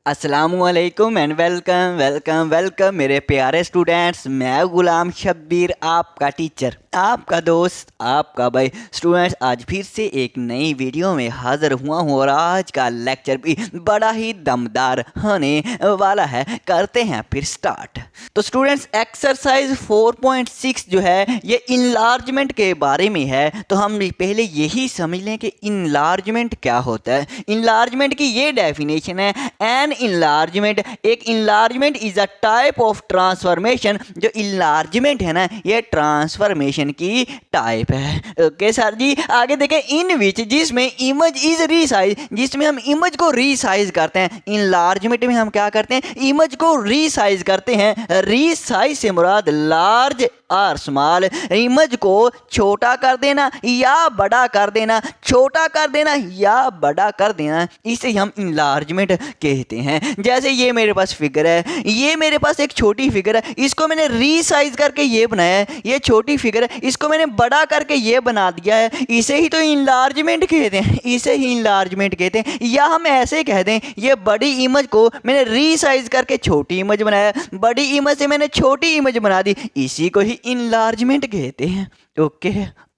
अस्सलामुअलैकुम and welcome welcome welcome मेरे प्यारे स्टूडेंट्स। मैं गुलाम शब्बीर, आपका टीचर, आपका दोस्त, आपका भाई। स्टूडेंट्स, आज फिर से एक नई वीडियो में हाज़िर हुआ हूँ और आज का लेक्चर भी बड़ा ही दमदार होने वाला है। करते हैं फिर स्टार्ट। तो स्टूडेंट्स, एक्सरसाइज 4.6 जो है ये इनलार्जमेंट के बारे में है। तो हम पहले यही समझ लें कि इनलार्जमेंट क्या होता है। इनलार्जमेंट की ये डेफिनेशन है, एन इनलार्जमेंट, एक enlargement is a type of transformation. जो इनलार्जमेंट है ना, ये ट्रांसफॉर्मेशन की टाइप है। ओके सर जी, आगे देखें। इन विच, जिसमें इमेज इज रीसाइज, जिसमें हम इमेज को रीसाइज करते हैं। इनलार्जमेंट में हम क्या करते हैं, इमेज को रीसाइज करते हैं। रीसाइज से मुराद लार्ज और स्मॉल, इमेज को छोटा कर देना या बड़ा कर देना, छोटा कर देना या बड़ा कर देना, इसे हम इनलार्जमेंट कहते हैं। जैसे ये मेरे पास फिगर है, ये मेरे पास एक छोटी फिगर है, इसको मैंने रीसाइज करके ये बनाया है। ये छोटी फिगर है, इसको मैंने बड़ा करके ये बना दिया है। इसे ही तो इनलार्जमेंट कहते हैं, इसे ही इनलार्जमेंट कहते हैं। या हम ऐसे कह दें, ये बड़ी इमेज को मैंने रीसाइज करके छोटी इमेज बनाया, बड़ी इमेज से मैंने छोटी इमेज बना दी, इसी को ही इनलार्जमेंट कहते हैं।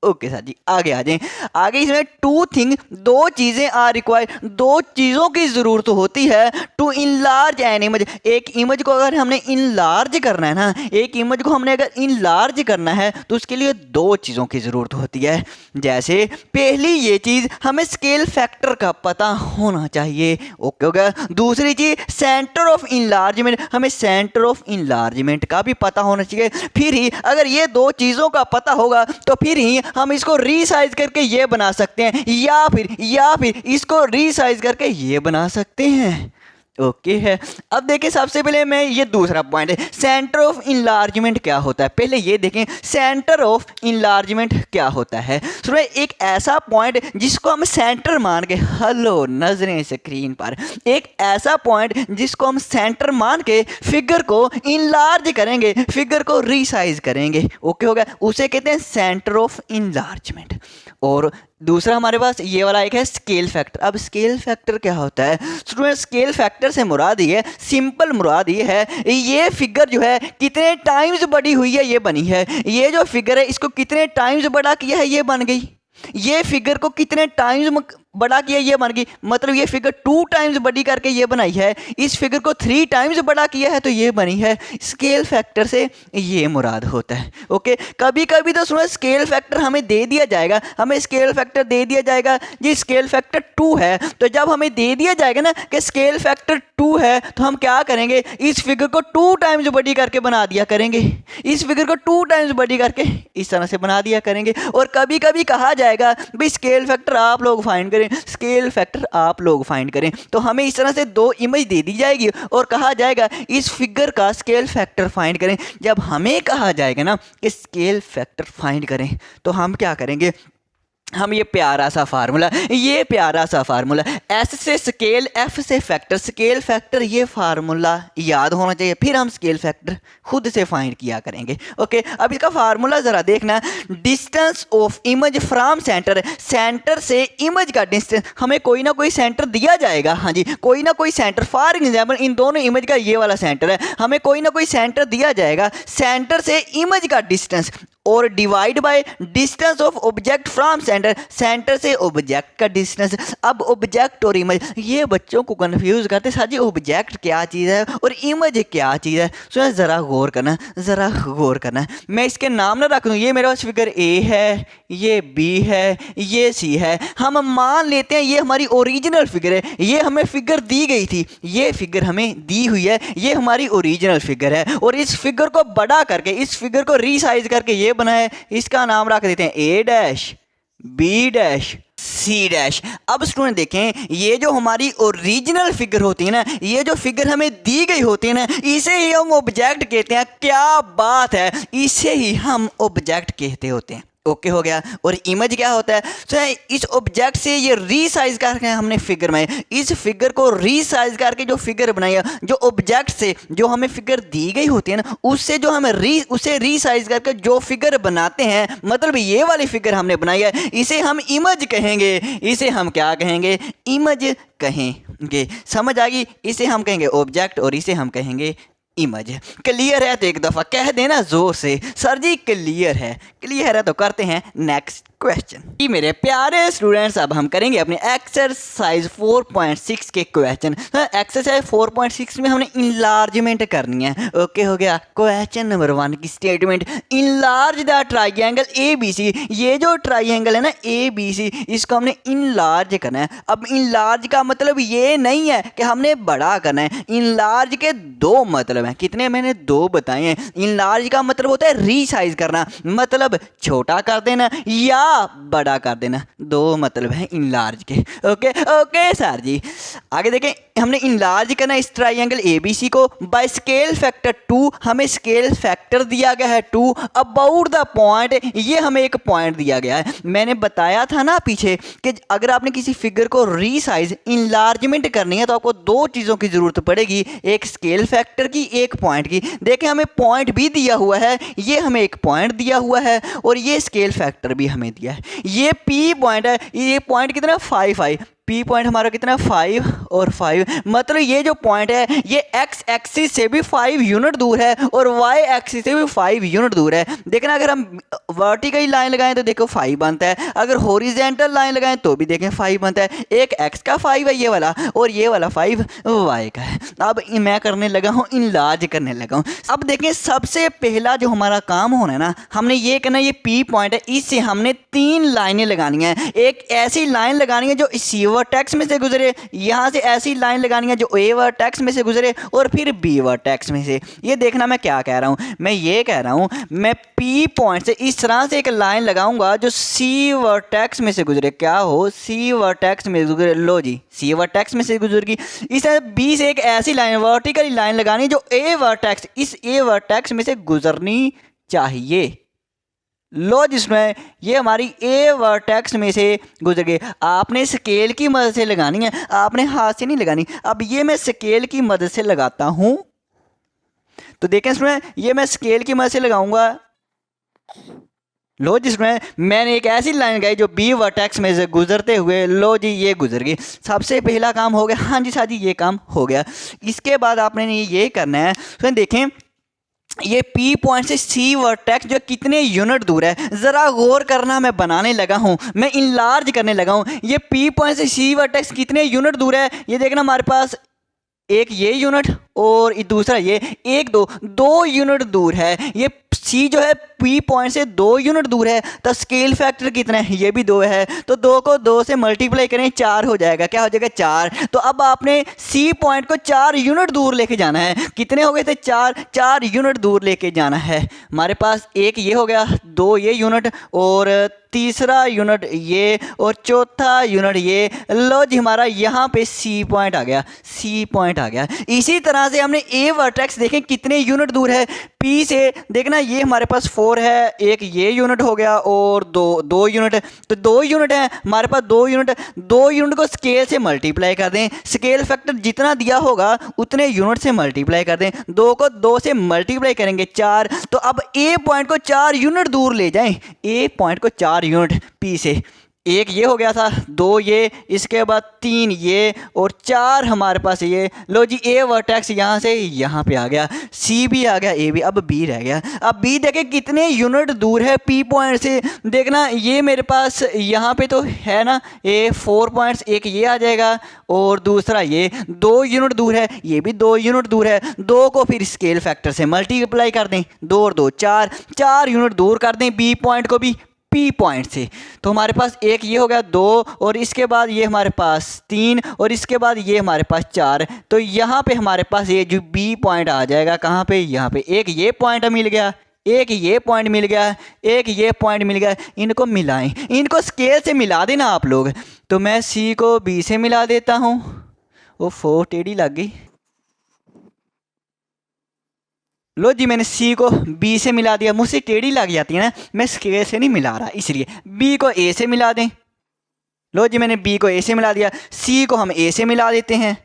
ओके सर जी, आगे आ जाएं। आगे इसमें टू थिंग, दो चीज़ें आर रिक्वायर्ड, दो चीज़ों की ज़रूरत होती है टू इनलार्ज एन इमेज। एक इमेज को अगर हमने इनलार्ज करना है ना, एक इमेज को हमने अगर इनलार्ज करना है तो उसके लिए दो चीज़ों की ज़रूरत होती है। जैसे पहली ये चीज़, हमें स्केल फैक्टर का पता होना चाहिए। ओके हो गया। दूसरी चीज़ सेंटर ऑफ इनलार्जमेंट, हमें सेंटर ऑफ इनलार्जमेंट का भी पता होना चाहिए। फिर ही अगर ये दो चीज़ों का पता होगा तो फिर ही हम इसको रीसाइज करके ये बना सकते हैं, या फिर इसको रीसाइज करके ये बना सकते हैं। ओके है। अब देखिए, सबसे पहले मैं ये दूसरा पॉइंट है, सेंटर ऑफ इनलार्जमेंट क्या होता है। पहले ये देखें, सेंटर ऑफ इनलार्जमेंट क्या होता है। सुनो, एक ऐसा पॉइंट जिसको हम सेंटर मान के, हेलो नजरें स्क्रीन पर, एक ऐसा पॉइंट जिसको हम सेंटर मान के फिगर को इनलार्ज करेंगे, फिगर को रीसाइज करेंगे। ओके हो गया, उसे कहते हैं सेंटर ऑफ इनलार्जमेंट। और दूसरा हमारे पास ये वाला एक है स्केल फैक्टर। अब स्केल फैक्टर क्या होता है स्टूडेंट? स्केल फैक्टर से मुराद ये, सिंपल मुराद ये है, ये फिगर जो है कितने टाइम्स बड़ी हुई है, ये बनी है। ये जो फिगर है इसको कितने टाइम्स बड़ा किया है, ये बन गई। ये फिगर को कितने टाइम्स बड़ा किया, ये बन गई। मतलब ये फिगर 2 टाइम्स बड़ी करके ये बनाई है, इस फिगर को 3 टाइम्स बड़ा किया है तो ये बनी है। स्केल फैक्टर से ये मुराद होता है। ओके, कभी कभी तो सुनो, स्केल फैक्टर हमें दे दिया जाएगा, हमें स्केल फैक्टर दे दिया जाएगा जी, स्केल फैक्टर 2 है। तो जब हमें दे दिया जाएगा ना कि स्केल फैक्टर 2 है, तो हम क्या करेंगे, इस फिगर को 2 टाइम्स बड़ी करके बना दिया करेंगे, इस फिगर को 2 टाइम्स बड़ी करके इस तरह से बना दिया करेंगे। और कभी कभी कहा जाएगा भाई स्केल फैक्टर आप लोग फाइंड करें, स्केल फैक्टर आप लोग फाइंड करें। तो हमें इस तरह से दो इमेज दे दी जाएगी और कहा जाएगा इस फिगर का स्केल फैक्टर फाइंड करें। जब हमें कहा जाएगा ना कि स्केल फैक्टर फाइंड करें, तो हम क्या करेंगे, हम ये प्यारा सा फार्मूला, एस से स्केल, एफ से फैक्टर, स्केल फैक्टर, ये फार्मूला याद होना चाहिए। फिर हम स्केल फैक्टर खुद से फाइंड किया करेंगे। ओके, अब इसका फार्मूला ज़रा देखना। Distance of image from centre, centre से इमेज का डिस्टेंस, हमें कोई ना कोई सेंटर दिया जाएगा। हाँ जी, कोई ना कोई सेंटर। फॉर एग्जाम्पल इन दोनों इमेज का ये वाला सेंटर है, हमें कोई ना कोई सेंटर दिया जाएगा। सेंटर से इमेज का डिस्टेंस और divide by distance of object from centre, centre से ऑब्जेक्ट का डिस्टेंस। अब ऑब्जेक्ट और इमेज ये बच्चों को कंफ्यूज करते हैं, जी ऑब्जेक्ट क्या चीज़ है और इमेज क्या चीज़ है। सुनो, ज़रा गौर करना, ज़रा गौर करना। मैं इसके नाम ना रख दूँ, ये मेरे पास फिगर ए है, ये बी है, ये सी है। हम मान लेते हैं ये हमारी ओरिजिनल फिगर है, ये हमें फिगर दी गई थी, ये फिगर हमें दी हुई है, ये हमारी ओरिजिनल फिगर है। और इस फिगर को बड़ा करके, इस फिगर को रीसाइज करके ये बना है, इसका नाम रख देते हैं A dash, B dash, C dash. अब स्टूडेंट देखें, ये जो हमारी ओरिजिनल फिगर होती है ना, ये जो फिगर हमें दी गई होती है ना, इसे ही हम ऑब्जेक्ट कहते हैं। क्या बात है, इसे ही हम ऑब्जेक्ट कहते होते हैं। ओके हो गया। और इमेज क्या होता है? तो इस ऑब्जेक्ट से ये रीसाइज करके हमने फिगर में इस फिगर को रीसाइज करके जो फिगर बनाई है, जो ऑब्जेक्ट से जो हमें फिगर दी गई होती है ना, उससे जो हमें उसे रीसाइज करके जो फिगर बनाते हैं, मतलब ये वाली फिगर हमने बनाई है, इसे हम इमेज कहेंगे। इसे हम क्या कहेंगे? इमेज कहेंगे। समझ आ गई? इसे हम कहेंगे ऑब्जेक्ट और इसे हम कहेंगे इमेज। क्लियर है तो एक दफ़ा कह देना जोर से, सर जी क्लियर है। क्लियर है तो करते हैं नेक्स्ट क्वेश्चन। जी मेरे प्यारे स्टूडेंट्स, अब हम करेंगे अपने एक्सरसाइज 4.6 के क्वेश्चन। एक्सरसाइज 4.6 में हमने इनलार्जमेंट करनी है। ओके हो गया। क्वेश्चन नंबर 1 की statement, enlarge the triangle ABC। ये जो ट्राइंगल है ना ABC, इसको हमने इनलार्ज करना है। अब इनलार्ज का मतलब ये नहीं है कि हमने बड़ा करना है। इनलार्ज के दो मतलब हैं। कितने? मैंने दो बताए हैं। इनलार्ज का मतलब होता है रीसाइज करना, मतलब छोटा कर देना या बड़ा कर देना। दो मतलब है इनलार्ज के। ओके ओके सर जी। आगे देखें, हमने इनलार्ज करना इस ट्राइंगल ABC को बाय स्केल फैक्टर 2। हमें स्केल फैक्टर दिया गया है 2। अबाउट द पॉइंट, ये हमें एक पॉइंट दिया गया है। मैंने बताया था ना पीछे कि अगर आपने किसी फिगर को रीसाइज इनलार्जमेंट करनी है तो आपको दो चीज़ों की ज़रूरत पड़ेगी, एक स्केल फैक्टर की, एक पॉइंट की। देखें हमें पॉइंट भी दिया हुआ है, ये हमें एक पॉइंट दिया हुआ है और ये स्केल फैक्टर भी हमें दिया है। ये P पॉइंट है। ये पॉइंट कितना? 5 P पॉइंट हमारा कितना? 5 और 5। मतलब ये जो पॉइंट है ये x एक्सिस से भी 5 यूनिट दूर है और y एक्सिस से भी 5 यूनिट दूर है। देखना अगर हम वर्टिकल लाइन लगाएं तो देखो 5 बनता है, अगर हॉरिजॉन्टल लाइन लगाएं तो भी देखें 5 बनता है। एक x का 5 है ये वाला, और ये वाला 5 y का है। अब मैं करने लगा हूँ, इनलार्ज करने लगा हूँ। अब देखें सबसे पहला जो हमारा काम होना है ना, हमने ये करना है, ये P पॉइंट है, इससे हमने 3 लाइनें लगानी है। एक ऐसी लाइन लगानी है जो C वर्टेक्स में से गुजरे, यहाँ से ऐसी लाइन लगानी है जो A वर्टेक्स में से गुजरे, और फिर B वर्टेक्स में से। ये देखना मैं क्या कह रहा हूँ, मैं ये कह रहा हूँ मैं P पॉइंट से इस तरह से एक लाइन लगाऊंगा जो C वर्टेक्स में से गुजरे। क्या हो? C वर्टेक्स में गुजरे। लो जी, C वर्टेक्स में से गुजरेगी। इस तरह B से एक ऐसी लाइन, वर्टिकल लाइन लगानी जो A वर्टेक्स, इस A वर्टेक्स में से गुजरनी चाहिए। लो जिसमें ये हमारी A वर्टेक्स में से गुजर गए। आपने स्केल की मदद से लगानी है, आपने हाथ से नहीं लगानी। अब ये मैं स्केल की मदद से लगाता हूँ, तो देखें इसमें ये मैं स्केल की मदद से लगाऊंगा। लो जिसमें मैंने एक ऐसी लाइन लगाई जो B वर्टेक्स में से गुजरते हुए, लो जी ये गुजर गई। सबसे पहला काम हो गया। हाँ जी साजी, ये काम हो गया। इसके बाद आपने ये करना है, तो देखें ये P पॉइंट से C वर्टेक्स जो कितने यूनिट दूर है, ज़रा गौर करना। मैं बनाने लगा हूँ, मैं इनलार्ज करने लगा हूँ। ये P पॉइंट से C वर्टेक्स कितने यूनिट दूर है, ये देखना हमारे पास एक ये यूनिट और दूसरा ये, एक दो यूनिट दूर है। ये C जो है P पॉइंट से 2 यूनिट दूर है, तो स्केल फैक्टर कितना है? ये भी 2 है, तो 2 को 2 से मल्टीप्लाई करें 4 हो जाएगा। क्या हो जाएगा? 4। तो अब आपने C पॉइंट को 4 यूनिट दूर लेके जाना है। कितने हो गए थे? 4 यूनिट दूर लेके जाना है। हमारे पास एक ये हो गया, 2 ये यूनिट, और तीसरा यूनिट ये, और चौथा यूनिट ये। लो जी हमारा यहाँ पे C पॉइंट आ गया, C पॉइंट आ गया। इसी तरह से हमने A वर्टेक्स देखें कितने यूनिट दूर है P से। देखना ये हमारे पास 4 है, एक ये यूनिट हो गया, और दो यूनिट, तो 2 यूनिट है हमारे पास। 2 यूनिट को स्केल से मल्टीप्लाई कर दें। स्केल फैक्टर जितना दिया होगा उतने यूनिट से मल्टीप्लाई कर दें। 2 को 2 से मल्टीप्लाई करेंगे 4। तो अब A पॉइंट को 4 यूनिट दूर ले जाएं। A पॉइंट को 4 यूनिट P से, एक ये हो गया था, 2 ये, इसके बाद 3 ये, और 4 हमारे पास ये। लो जी A वर्टेक्स यहाँ से यहाँ पे आ गया, C भी आ गया, A भी। अब B रह गया। अब B देखे कितने यूनिट दूर है P पॉइंट से। देखना ये मेरे पास यहाँ पे तो है ना, ये 4 पॉइंट्स, एक ये आ जाएगा और दूसरा ये 2 यूनिट दूर है, ये भी 2 यूनिट दूर है। 2 को फिर स्केल फैक्टर से मल्टीप्लाई कर दें, 2 और 2 4 यूनिट दूर कर दें B पॉइंट को भी P पॉइंट से। तो हमारे पास एक ये हो गया 2, और इसके बाद ये हमारे पास 3, और इसके बाद ये हमारे पास 4। तो यहाँ पे हमारे पास ये जो B पॉइंट आ जाएगा, कहाँ पे? यहाँ पे। एक ये पॉइंट मिल गया, एक ये पॉइंट मिल गया, एक ये पॉइंट मिल गया। इनको मिलाएं, इनको स्केल से मिला देना आप लोग। तो मैं C को B से मिला देता हूँ। वो 4 टेढ़ी लग गई। लो जी मैंने सी को बी से मिला दिया, मुझसे टेढ़ी लग जाती है ना, मैं स्केल से नहीं मिला रहा, इसलिए बी को ए से मिला दें। लो जी मैंने बी को ए से मिला दिया, सी को हम ए से मिला देते हैं।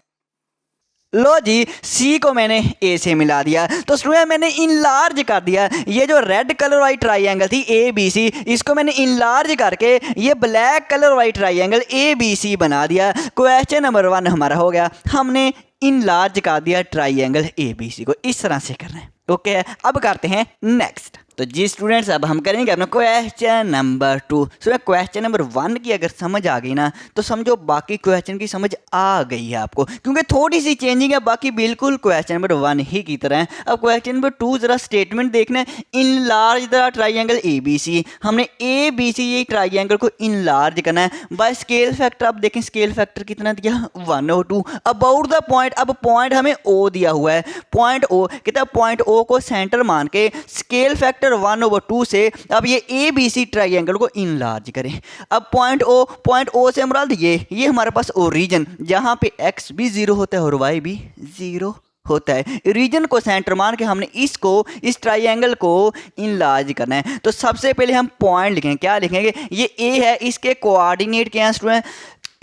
लो जी सी को मैंने ए से मिला दिया। तो स्टूडेंट मैंने इनलार्ज कर दिया, ये जो रेड कलर वाली ट्राइंगल थी ए बी सी, इसको मैंने इनलार्ज करके ये ब्लैक कलर वाली ट्राइंगल ए बी सी बना दिया। क्वेश्चन नंबर 1 हमारा हो गया, हमने इनलार्ज कर दिया ट्राइंगल ए बी सी को, इस तरह से करना है। ओके अब करते हैं नेक्स्ट। तो जी स्टूडेंट्स अब हम करेंगे अपना क्वेश्चन नंबर 2। क्वेश्चन नंबर 1 की अगर समझ आ गई ना तो समझो बाकी क्वेश्चन की समझ आ गई है आपको, क्योंकि थोड़ी सी चेंजिंग है, बाकी बिल्कुल क्वेश्चन नंबर 1 ही की तरह है। अब क्वेश्चन नंबर 2 जरा स्टेटमेंट देखना है, enlarge the triangle A B C, हमने ए बी सी ये ट्राइंगल को इनलार्ज करना है बाय स्केल फैक्टर। अब देखें स्केल फैक्टर कितना दिया 1/2। अबाउट द पॉइंट, अब पॉइंट हमें ओ दिया हुआ है, पॉइंट ओ कितना, पॉइंट ओ को सेंटर मान के स्केल फैक्टर 1/2 से अब ये ए बी सी ट्राइंगल को इनलार्ज करें। अब पॉइंट ओ से मुराद ये हमारे पास ओरिजिन, जहां पे एक्स भी 0 होता है और वाई भी 0 होता है। रीजन को सेंटर मान के हमने इस ट्राइंगल को इनलार्ज करना है। तो सबसे पहले हम पॉइंट लिखेंगे, क्या लिखेंगे, ये ए है, इसके कोऑर्डिनेट क्या है स्टूडेंट,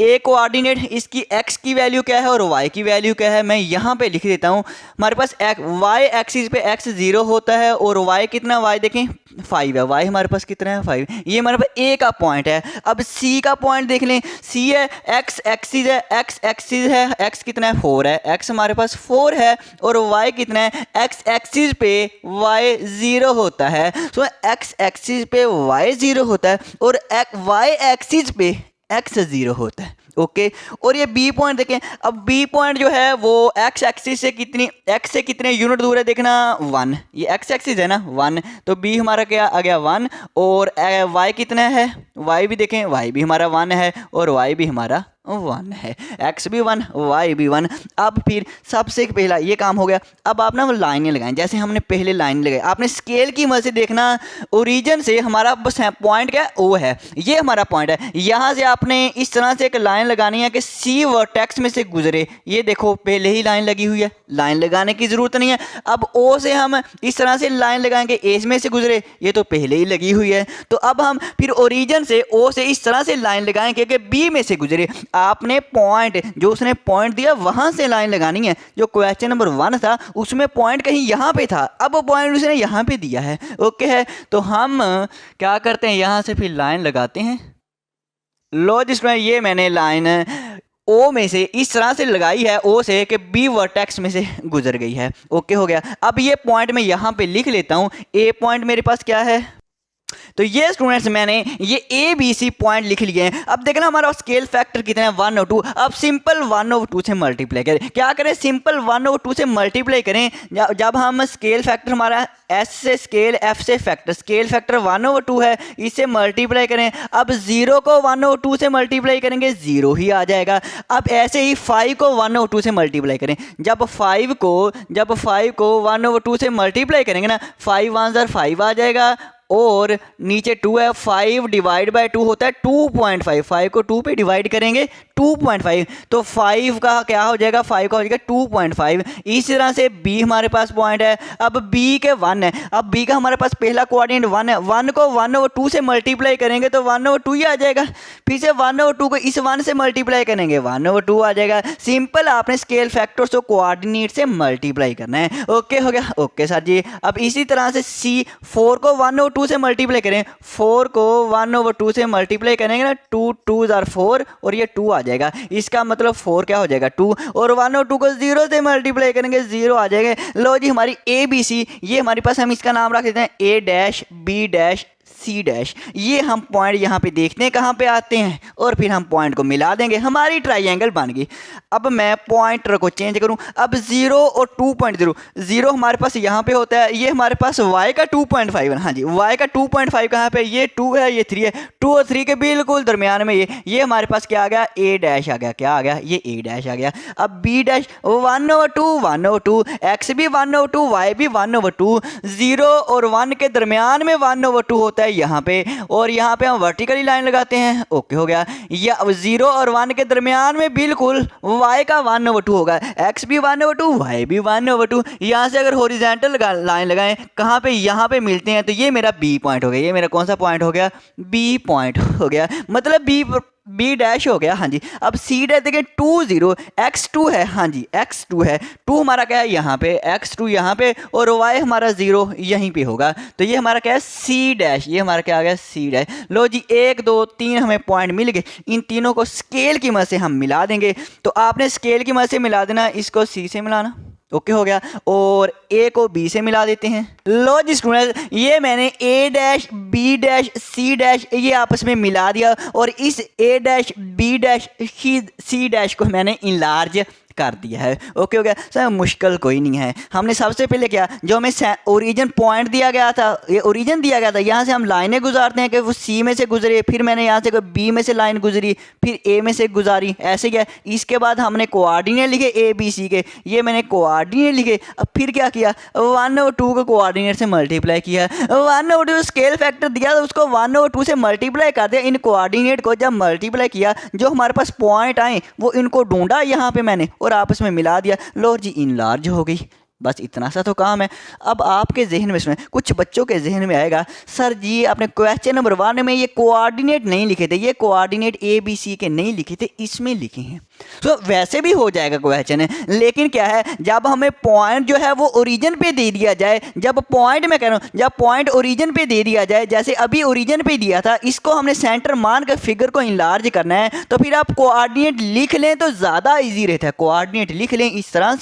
ए कोऑर्डिनेट इसकी एक्स की वैल्यू क्या है और वाई की वैल्यू क्या है, मैं यहाँ पे लिख देता हूँ। हमारे पास वाई एक्सिस पे एक्स 0 होता है और वाई कितना, वाई देखें 5 है, वाई हमारे पास कितना है 5, ये हमारे पास ए का पॉइंट है। अब सी का पॉइंट देख लें, सी है एक्स एक्सिस है, एक्स एक्सिस है, एक्स कितना है 4 है, एक्स हमारे पास 4 है और वाई कितना है, एक्स एक्सिस पे वाई 0 होता है। सो एक्स एक्सिस पे वाई 0 होता है और वाई एक्सिस पे एक्स 0 होता है। ओके और ये बी पॉइंट देखें, अब बी पॉइंट जो है वो एक्स एक्सिस से कितने यूनिट दूर है, देखना 1, ये एक्स एक्सिस है ना 1, तो बी हमारा क्या आ गया 1 और वाई कितना है, वाई भी देखें, वाई भी हमारा 1 है और वाई भी हमारा 1 है, एक्स भी 1 वाई भी 1। अब फिर सबसे पहला ये काम हो गया। अब आप ना वो लाइनें लगाएं, जैसे हमने पहले लाइन लगाई, आपने स्केल की मदद से देखना, ओरिजिन से हमारा बस पॉइंट क्या है ओ है, ये हमारा पॉइंट है, यहाँ से आपने इस तरह से एक लाइन लगानी है कि सी वर्टेक्स में से गुजरे। ये देखो पहले ही लाइन लगी हुई है, लाइन लगाने की ज़रूरत नहीं है। अब ओ से हम इस तरह से लाइन लगाएंगे ए में से गुजरे, ये तो पहले ही लगी हुई है। तो अब हम फिर ओरिजिन से ओ से इस तरह से लाइन लगाएंगे कि बी में से गुजरे। आपने पॉइंट जो उसने पॉइंट दिया वहां से लाइन लगानी है। जो क्वेश्चन नंबर 1 था उसमें पॉइंट कहीं यहाँ पे था, अब वो पॉइंट उसने यहाँ पे दिया है। ओके है, तो हम क्या करते हैं, यहाँ से फिर लाइन लगाते हैं। लो जिसमें ये मैंने लाइन ओ में से इस तरह से लगाई है, ओ से कि बी वर्टेक्स में से गुजर गई है। ओके हो गया। अब ये पॉइंट मैं यहाँ पे लिख लेता हूँ, ए पॉइंट मेरे पास क्या है, तो ये स्टूडेंट्स मैंने ये ए बी सी पॉइंट लिख लिए हैं। अब देखना हमारा स्केल फैक्टर कितना है 1/2। अब सिंपल 1/2 से मल्टीप्लाई करें, क्या करें, सिंपल 1/2 से मल्टीप्लाई करें। जब हम स्केल फैक्टर हमारा एस से स्केल, एफ से फैक्टर, स्केल फैक्टर 1/2 है, इससे मल्टीप्लाई करें। अब 0 को 1/2 से मल्टीप्लाई करेंगे 0 ही आ जाएगा। अब ऐसे ही 5 को 1/2 से मल्टीप्लाई करें, जब 5 को 1/2 से मल्टीप्लाई करेंगे ना, 5 1 ज़र 5 आ जाएगा और नीचे 2 है, 5 डिवाइड बाय 2 होता है 2.5, 5 को 2 पे डिवाइड करेंगे 2.5, तो 5 का क्या हो जाएगा, 5 का हो जाएगा 2.5। इसी तरह से b हमारे पास पॉइंट है, अब b के 1 है, अब b का हमारे पास पहला कोऑर्डिनेट 1 है, 1 को 1/2 से मल्टीप्लाई करेंगे तो 1/2 ही आ जाएगा, फिर से 1/2 को इस 1 से मल्टीप्लाई करेंगे 1/2 आ जाएगा। सिंपल आपने स्केल फैक्टर्स को कोऑर्डिनेट से मल्टीप्लाई करना है। ओके हो गया, ओके सर जी। अब इसी तरह से c 4 को 1/2 से मल्टीप्लाई करें, 4 को 1/2 से मल्टीप्लाई करेंगे ना, 2 2 ज़र 4 और ये 2 आ जाएगा, इसका मतलब 4 क्या हो जाएगा 2, और 1/2 को 0 से मल्टीप्लाई करेंगे 0 आ जाएगा। लो जी हमारी ए बी सी, ये हमारे पास हम इसका नाम रख देते हैं A dash B dash C dash. ये हम पॉइंट यहाँ पे देखते हैं कहाँ पे आते हैं और फिर हम पॉइंट को मिला देंगे, हमारी ट्राइंगल बन गई। अब मैं पॉइंटर को चेंज करूँ, अब 0 और 2.0, 0 हमारे पास यहाँ पे होता है, ये हमारे पास y का 2.5 है। हाँ जी, y का 2.5 कहाँ पे, ये 2 है, ये 3 है, 2 और 3 के बिल्कुल दरमियान में ये हमारे पास क्या आ गया, a डैश आ गया, क्या आ गया, ये a डैश आ गया। अब b डैश 1/2, x भी 1/2, y भी 1/2, 0 और 1 के दरमियान में 1/2 होता है, यहाँ पे, और यहाँ पे हम वर्टिकली लाइन लगाते हैं। ओके हो गया। या 0 और 1 के दरमियान में बिल्कुल y का 1/2 होगा, x भी 1/2, y भी 1/2। यहाँ से अगर हॉरिजॉन्टल लाइन लगाएं कहाँ पे, यहाँ पे मिलते हैं, तो ये मेरा b पॉइंट हो गया। ये मेरा कौन सा पॉइंट हो गया, b पॉइंट हो गया, मतलब बी डैश हो गया। हाँ जी, अब सी डैश देखिए 2 0 x2 है। हाँ जी x2 है, 2 हमारा क्या है यहाँ पे, x2 यहाँ पे, और y हमारा 0 यहीं पे होगा। तो ये हमारा क्या है, सी डैश, ये हमारा क्या आ गया, सी डैश। लो जी 1 2 3 हमें पॉइंट मिल गए। इन तीनों को स्केल की मदद से हम मिला देंगे। तो आपने स्केल की मदद से मिला देना, इसको सी से मिलाना। ओके हो गया, और ए को बी से मिला देते हैं। लो जी स्टूडेंट, ये मैंने A dash B dash C dash ये आपस में मिला दिया, और इस A dash B dash C dash को मैंने इनलार्ज कर दिया है। ओके हो गया सर, मुश्किल कोई नहीं है। हमने सबसे पहले क्या, जो हमें ओरिजिन पॉइंट दिया गया था, ये ओरिजिन दिया गया था, यहाँ से हम लाइनें गुजारते हैं कि वो सी में से गुजरे, फिर मैंने यहाँ से बी में से लाइन गुजरी, फिर ए में से गुजारी, ऐसे क्या। इसके बाद हमने कोऑर्डिनेट लिखे ए बी सी के, ये मैंने कोऑर्डिनेट लिखे। अब फिर क्या किया, 1/2 को कोऑर्डिनेट से मल्टीप्लाई किया, 1/2 स्केल फैक्टर दिया तो उसको 1/2 से मल्टीप्लाई कर दिया। इन कोऑर्डिनेट को जब मल्टीप्लाई किया, जो हमारे पास पॉइंट आए वो इनको ढूंढा यहाँ पे मैंने, और आपस में मिला दिया। लो जी इनलार्ज हो गई। बस इतना सा तो काम है। अब आपके जहन में सुने, कुछ बच्चों के जहन में आएगा, सर जी आपने क्वेश्चन नंबर 1 में ये कोऑर्डिनेट नहीं लिखे थे, ये कोऑर्डिनेट ए बी सी के नहीं लिखे थे, इसमें लिखे हैं। तो वैसे भी हो जाएगा क्वेश्चन है, लेकिन क्या है, जब हमें पॉइंट जो है वो ओरिजिन पे दे दिया जाए, जब पॉइंट मैं कह रहा हूँ, जब पॉइंट ओरिजिन पे दे दिया जाए, जैसे अभी ओरिजिन पे दिया था, इसको हमने सेंटर मान कर फिगर को इनलार्ज करना है, तो फिर आप कोऑर्डिनेट लिख लें तो ज़्यादा ईजी रहता है। कोऑर्डिनेट लिख लें इस तरह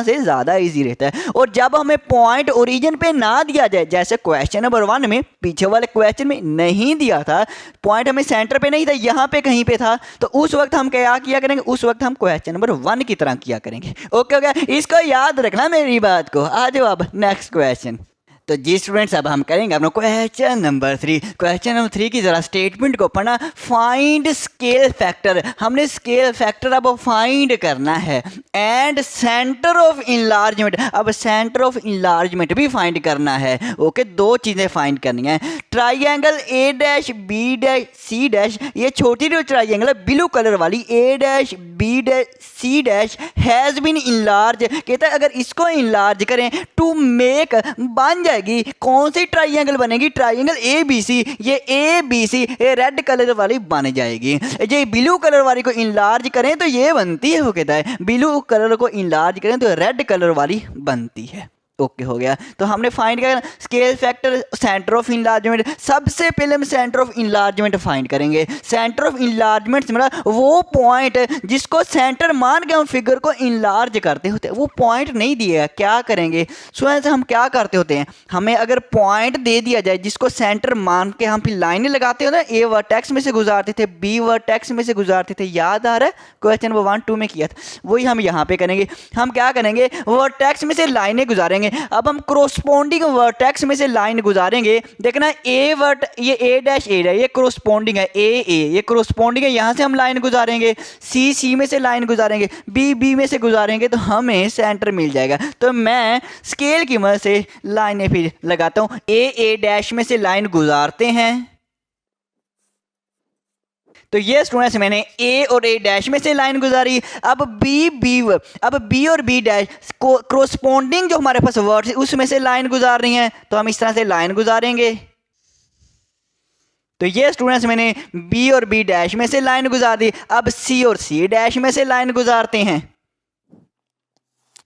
से ज़्यादा इजी रहता है। और जब हमें पॉइंट ओरिजिन पे ना दिया जाए, जैसे क्वेश्चन नंबर 1 में, पीछे वाले क्वेश्चन में नहीं दिया था, पॉइंट हमें सेंटर पे नहीं था, यहाँ पे कहीं पे था, तो उस वक्त हम क्या किया करेंगे, उस वक्त हम क्वेश्चन नंबर 1 की तरह किया करेंगे। ओके हो गया, इसको याद रखना मेरी बात को। आ जाओ अब नेक्स्ट क्वेश्चन। तो जी स्टूडेंट्स, अब हम करेंगे अपना क्वेश्चन नंबर 3। क्वेश्चन नंबर 3 की जरा स्टेटमेंट को पढ़ना। फाइंड स्केल फैक्टर, हमने स्केल फैक्टर अब फाइंड करना है, एंड सेंटर ऑफ इनलार्जमेंट, अब सेंटर ऑफ इनलार्जमेंट भी फाइंड करना है। ओके, 2 चीज़ें फाइंड करनी है। Triangle A dash B dash C dash, ये छोटी जो ट्राइंगल है ब्लू कलर वाली, A dash B dash C dash has been enlarge, कहता है अगर इसको इनलार्ज करें टू मेक, बन जाए कौन सी ट्राइंगल बनेगी, ट्राइंगल ए बी सी। ये ए बी सी ये रेड कलर वाली बन जाएगी। ये ब्लू कलर वाली को इनलार्ज करें तो ये बनती है, वो कहता है ब्लू कलर को इनलार्ज करें तो रेड कलर वाली बनती है। ओके हो गया। तो हमने फाइंड किया scale factor, centre of enlargement. सबसे पहले हम सेंटर ऑफ इनलार्जमेंट फाइंड करेंगे। सेंटर ऑफ इनलार्जमेंट से मतलब वो पॉइंट जिसको सेंटर मान के हम फिगर को इनलार्ज करते होते हैं, वो पॉइंट नहीं दिया, क्या करेंगे स्वयं से हम क्या करते होते हैं, हमें अगर पॉइंट दे दिया जाए जिसको सेंटर मान के हम फिर लाइनें लगाते होते हैं, ए वर्टेक्स में से गुजारते थे, बी वर्टेक्स में से गुजारते थे, याद आ रहा है क्वेश्चन नंबर 1 2 में किया था, वही हम यहाँ पे करेंगे। हम क्या करेंगे, वर्टेक्स में से लाइनें गुजारेंगे। अब हम क्रोस्पोंडिंग वर्टेक्स में से लाइन गुजारेंगे। देखना ये ए डैश ये क्रोस्पोंडिंग है, ये क्रोस्पोंडिंग है, यहाँ से हम लाइन गुजारेंगे। सी में से लाइन गुजारेंगे, बी में से गुजारेंगे, तो हमें सेंटर मिल जाएगा। तो मैं स्केल की मदद से लाइनें फिर लगाता हूँ। ए डैश में से लाइन गुजारते हैं, तो ये स्टूडेंट्स मैंने ए और ए डैश में से लाइन गुजारी। अब बी और बी डैश क्रोस्पोंडिंग जो हमारे पास वर्ड है उसमें से लाइन गुजार रही हैं, तो हम इस तरह से लाइन गुजारेंगे। तो ये स्टूडेंट्स मैंने बी और बी डैश में से लाइन गुजार दी। अब सी और सी डैश में से लाइन गुजारते हैं।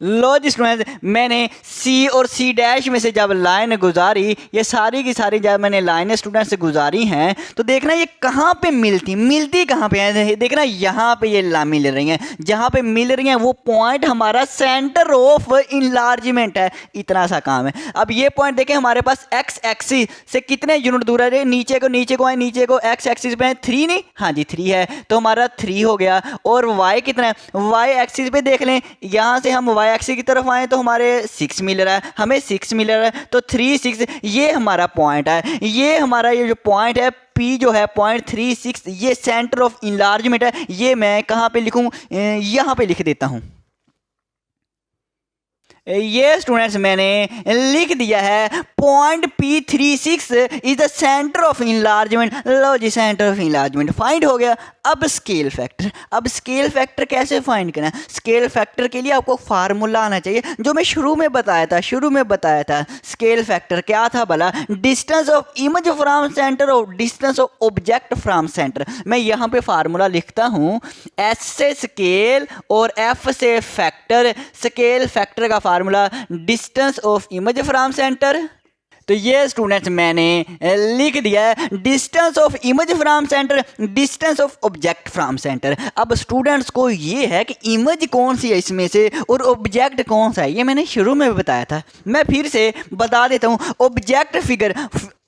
लो जी स्टूडेंट्स, मैंने सी और सी डैश में से जब लाइन गुजारी, ये सारी की सारी जब मैंने लाइनें स्टूडेंट्स से गुजारी हैं, तो देखना ये कहाँ पे मिलती कहाँ पे है। देखना यहाँ पे ये मिल रही हैं, जहाँ पे मिल रही हैं वो पॉइंट हमारा सेंटर ऑफ इनलार्जमेंट है। इतना सा काम है। अब ये पॉइंट देखें, हमारे पास एक्स एक्सिस से कितने यूनिट दूर है, नीचे को एक्स एक्सिस पे 3 नहीं, हाँ जी 3 है, तो हमारा 3 हो गया। और वाई कितना है, वाई एक्सिस पे देख लें, यहाँ से हम वाई एक्सिस की तरफ आए तो हमारे 6 मिल रहा है, हमें 6 मिल रहा है, तो 3 6 ये हमारा पॉइंट है। ये हमारा ये जो पॉइंट है P जो है 0.36, ये सेंटर ऑफ इनलार्जमेंट है। ये मैं कहाँ पे लिखूँ, यहाँ पे लिख देता हूँ। ये स्टूडेंट्स मैंने लिख दिया है point P36 is the centre of enlargement. लो जी, सेंटर ऑफ इनलार्जमेंट फाइंड हो गया। अब स्केल फैक्टर, अब स्केल फैक्टर कैसे फाइंड करना है? स्केल फैक्टर के लिए आपको फार्मूला आना चाहिए जो मैं शुरू में बताया था। स्केल फैक्टर क्या था भला? Distance of image from centre और distance of object from centre. मैं यहाँ पे फार्मूला लिखता हूँ, S से स्केल और F से फैक्टर। स्केल फैक्टर का formula distance of image from centre. तो ये स्टूडेंट्स मैंने लिख दिया है distance of image from centre, distance of object from centre. अब स्टूडेंट्स को ये है कि इमेज कौन सी है इसमें से और ऑब्जेक्ट कौन सा है, ये मैंने शुरू में बताया था। मैं फिर से बता देता हूँ।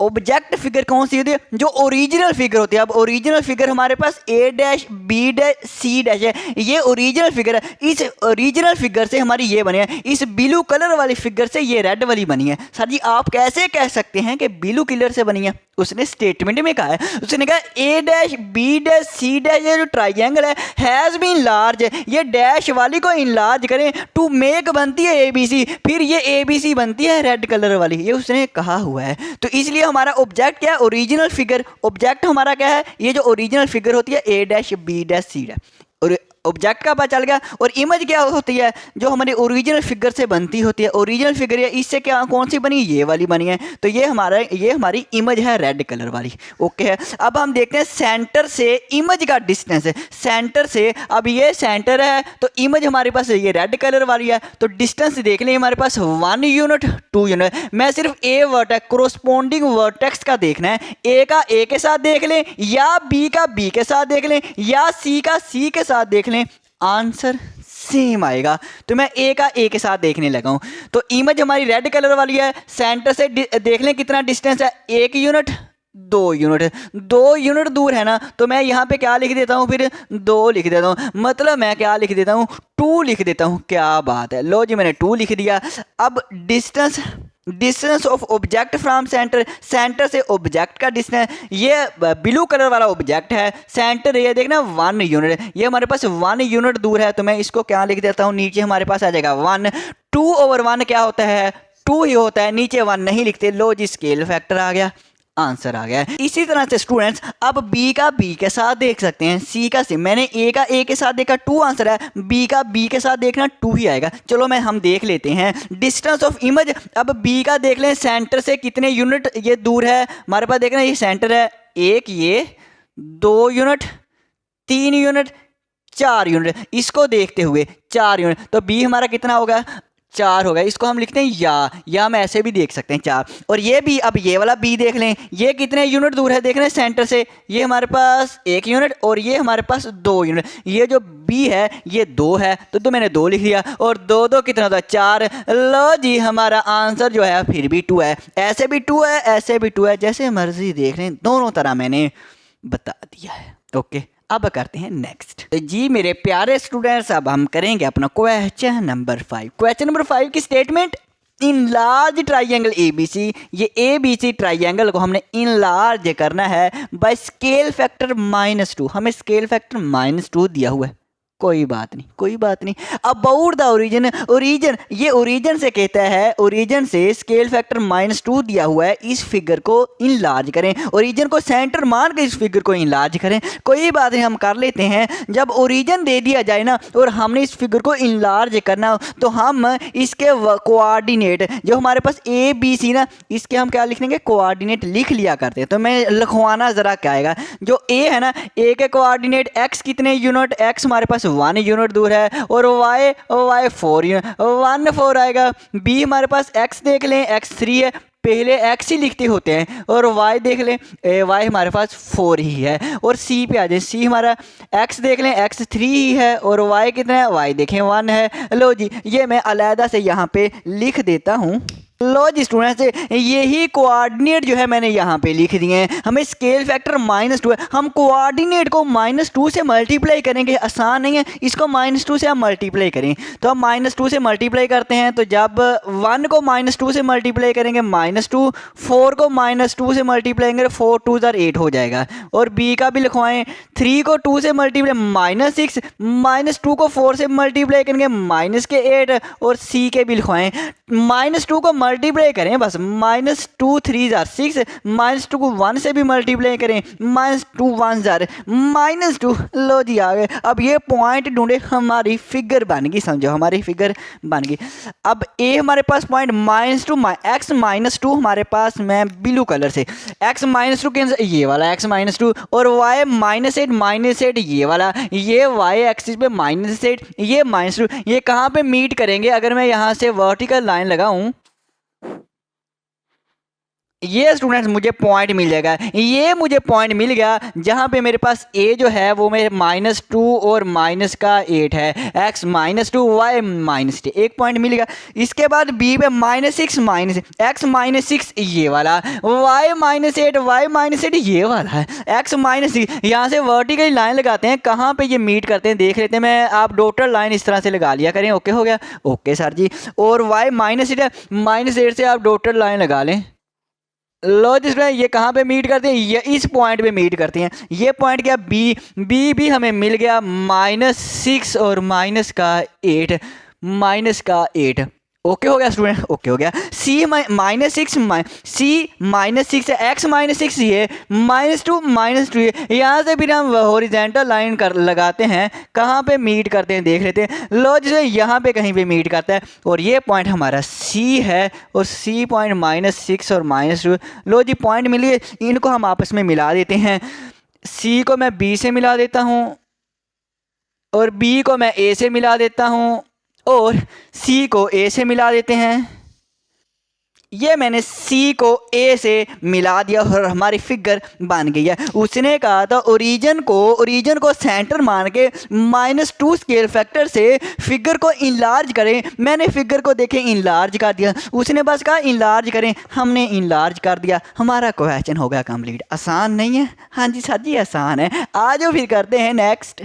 ऑब्जेक्ट फिगर कौन सी होती है? जो ओरिजिनल फिगर होती है। अब ओरिजिनल फिगर हमारे पास A dash B dash C dash है, ये ओरिजिनल फिगर है। इस ओरिजिनल फिगर से हमारी ये बनी है, इस ब्लू कलर वाली फिगर से ये रेड वाली बनी है। सर जी आप कैसे कह सकते हैं कि ब्लू कलर से बनी है? उसने स्टेटमेंट में कहा है, उसने कहा A dash B dash C dash ये जो ट्राइंगल है हैज़ बीन लार्ज, ये डैश वाली को इनलार्ज करें टू मेक बनती है ABC, फिर ये ABC बनती है रेड कलर वाली, ये उसने कहा हुआ है। तो इसलिए हमारा ऑब्जेक्ट क्या है? Original figure. ऑब्जेक्ट हमारा क्या है? ये जो ओरिजिनल फिगर होती है A dash B dash C dash, और ऑब्जेक्ट का पता चल गया। और इमेज क्या होती है? जो हमारी ओरिजिनल फिगर से बनती होती है। ओरिजिनल फिगर है, इससे क्या कौन सी बनी? ये वाली बनी है। तो ये हमारी इमेज है रेड कलर वाली। ओके है। अब हम देखते हैं सेंटर से इमेज का डिस्टेंस है। सेंटर से, अब ये सेंटर है तो इमेज हमारे पास ये रेड कलर वाली है, तो डिस्टेंस देख लें हमारे पास 1 यूनिट 2 यूनिट। मैं सिर्फ ए वर्टेक्स, कोरोस्पोंडिंग वर्टेक्स का देखना है। ए का ए के साथ देख लें, या बी का बी के साथ देख लें, या सी का सी के साथ देख लें, आंसर सेम आएगा। तो मैं ए का ए के साथ देखने लगा हूं। तो इमेज हमारी रेड कलर वाली है। सेंटर से देख लें कितना डिस्टेंस है? 1 यूनिट 2 यूनिट, 2 यूनिट दूर है ना। तो मैं यहाँ पे क्या लिख देता हूँ? फिर 2 लिख देता हूँ। मतलब मैं क्या लिख देता हूँ? 2 लिख देता हूँ। क्या बात है, लो जी मैंने 2 लिख दिया। अब distance of object from centre, centre से ऑब्जेक्ट का डिस्टेंस, ये ब्लू कलर वाला ऑब्जेक्ट है। सेंटर ये देखना 1 यूनिट, ये हमारे पास 1 यूनिट दूर है। तो मैं इसको क्या लिख देता हूँ? नीचे हमारे पास आ जाएगा 1। 2/1 क्या होता है? 2 ही होता है, नीचे 1 नहीं लिखते। लो जी स्केल फैक्टर आ गया, आंसर आ गया है। इसी तरह से स्टूडेंट्स अब बी का बी के साथ देख सकते हैं, सी का सी। मैंने ए का ए के साथ देखा 2 आंसर है, बी का बी के साथ देखना 2 ही आएगा। चलो हम देख लेते हैं डिस्टेंस ऑफ इमेज। अब बी का देख लें, सेंटर से कितने यूनिट ये दूर है हमारे पास? देखना ये सेंटर है 1, ये 2 यूनिट 3 यूनिट 4 यूनिट, इसको देखते हुए 4 यूनिट। तो बी हमारा कितना होगा? 4 होगा। इसको हम लिखते हैं या हम ऐसे भी देख सकते हैं 4। और ये भी, अब ये वाला बी देख लें, ये कितने यूनिट दूर है? देख रहे हैं सेंटर से, ये हमारे पास 1 यूनिट और ये हमारे पास 2 यूनिट। ये जो बी है ये 2 है, तो मैंने 2 लिख दिया। और 2 2 कितना होता है? 4। लो जी हमारा आंसर जो है फिर भी 2 है। ऐसे भी 2 है, ऐसे भी 2 है, जैसे मर्जी देख लें, दोनों तरह मैंने बता दिया है। ओके, अब करते हैं नेक्स्ट। तो जी मेरे प्यारे स्टूडेंट्स, अब हम करेंगे अपना क्वेश्चन नंबर 5। क्वेश्चन नंबर 5 की statement, in large triangle ABC, ये ABC ट्राइंगल को हमने इन लार्ज करना है बाय स्केल फैक्टर -2। हमें स्केल फैक्टर -2 दिया हुआ है। कोई बात नहीं। अबाउट द ओरिजिन, ये ओरिजिन से कहता है, ओरिजिन से स्केल फैक्टर -2 दिया हुआ है। इस फिगर को इनलार्ज करें, ओरिजिन को सेंटर मान के इस फिगर को इनलार्ज करें। कोई बात नहीं, हम कर लेते हैं। जब ओरिजिन दे दिया जाए ना और हमने इस फिगर को इनलार्ज करना हो, तो हम इसके कोऑर्डिनेट जो हमारे पास ABC ना, इसके हम क्या लिख लेंगे? कोऑर्डिनेट लिख लिया करते हैं। तो मैं लिखवाना ज़रा क्या आएगा? जो A है ना, A के कोऑर्डिनेट x कितने यूनिट? x हमारे पास 1 यूनिट दूर है, और y 4 यूनिट, 1 4 आएगा। b हमारे पास x देख लें, x 3 है, पहले x ही लिखते होते हैं। और y देख लें, y हमारे पास 4 ही है। और c पे आ जाए, c हमारा x देख लें, x 3 ही है, और y कितना है? y देखें 1 है। लो जी ये मैं अलहदा से यहाँ पे लिख देता हूँ। लो जी स्टूडेंट्स, यही कोऑर्डिनेट जो है मैंने यहाँ पे लिख दिए हैं। हमें स्केल फैक्टर -2 है, हम कोऑर्डिनेट को -2 से मल्टीप्लाई करेंगे। आसान नहीं है, इसको -2 से हम मल्टीप्लाई करें तो हम -2 से मल्टीप्लाई करते हैं। तो जब 1 को -2 से मल्टीप्लाई करेंगे -2, 4 को -2 से मल्टीप्लाई करेंगे 4 2 8 हो जाएगा। और बी का भी लिखवाएं, 3 को 2 से मल्टीप्लाई -6, -2 को 4 से मल्टीप्लाई करेंगे -8। और सी के भी लिखवाएं, -2 को मल्टीप्लाई करें बस, -2 3 6, -2 को 1 से भी मल्टीप्लाई करें, -2 1 -2। लो जी आ गए। अब ये पॉइंट ढूंढे, हमारी फिगर बन गई, समझो हमारी फिगर बन गई। अब ए हमारे पास पॉइंट -2 x -2 हमारे पास, मैं ब्लू कलर से x -2 के ये वाला x -2, और y -8 ये वाला, ये y एक्सिस पे -8, ये -2, ये कहाँ पे मीट करेंगे? अगर मैं यहाँ से वर्टिकल लाइन लगाऊं, ये स्टूडेंट्स मुझे पॉइंट मिल जाएगा। ये मुझे पॉइंट मिल गया जहाँ पे मेरे पास ए जो है वो मेरे -2 और -8 है, x -2 y -8, एक पॉइंट मिल गया। इसके बाद बी पे -6 x -6 ये वाला, y -8 y -8 ये वाला है, x -6। यहाँ से वर्टिकल लाइन लगाते हैं, कहाँ पे ये मीट करते हैं देख लेते हैं। मैं आप डॉटेड लाइन इस तरह से लगा लिया करें। ओके हो गया, ओके सर जी। और y -8 से आप डॉटेड लाइन लगा लें। लो जिसमें ये कहाँ पे मीट करते हैं? ये इस पॉइंट पे मीट करते हैं। ये पॉइंट क्या? बी भी हमें मिल गया -6 और -8, -8। ओके हो गया स्टूडेंट, ओके हो गया। सी -6 है, x -6 ये, -2 ये। यहाँ से फिर हम हॉरिजॉन्टल लाइन लगाते हैं, कहाँ पे मीट करते हैं देख लेते हैं। लो जिसे यहाँ पे कहीं पे मीट करता है, और ये पॉइंट हमारा सी है, और सी पॉइंट -6 और -2। लो जी पॉइंट मिलिए, इनको हम आपस में मिला देते हैं। सी को मैं बी से मिला देता हूँ, और बी को मैं ए से मिला देता हूँ, और सी को ए से मिला देते हैं। ये मैंने सी को ए से मिला दिया और हमारी फिगर बन गई है। उसने कहा था ओरिजिन को सेंटर मान के -2 स्केल फैक्टर से फिगर को इनलार्ज करें। मैंने फिगर को देखे इनलार्ज कर दिया, उसने बस कहा इनलार्ज करें, हमने इनलार्ज कर दिया, हमारा क्वेश्चन हो गया कंप्लीट। आसान नहीं है? हाँ जी सर जी आसान है। आज फिर करते हैं नेक्स्ट।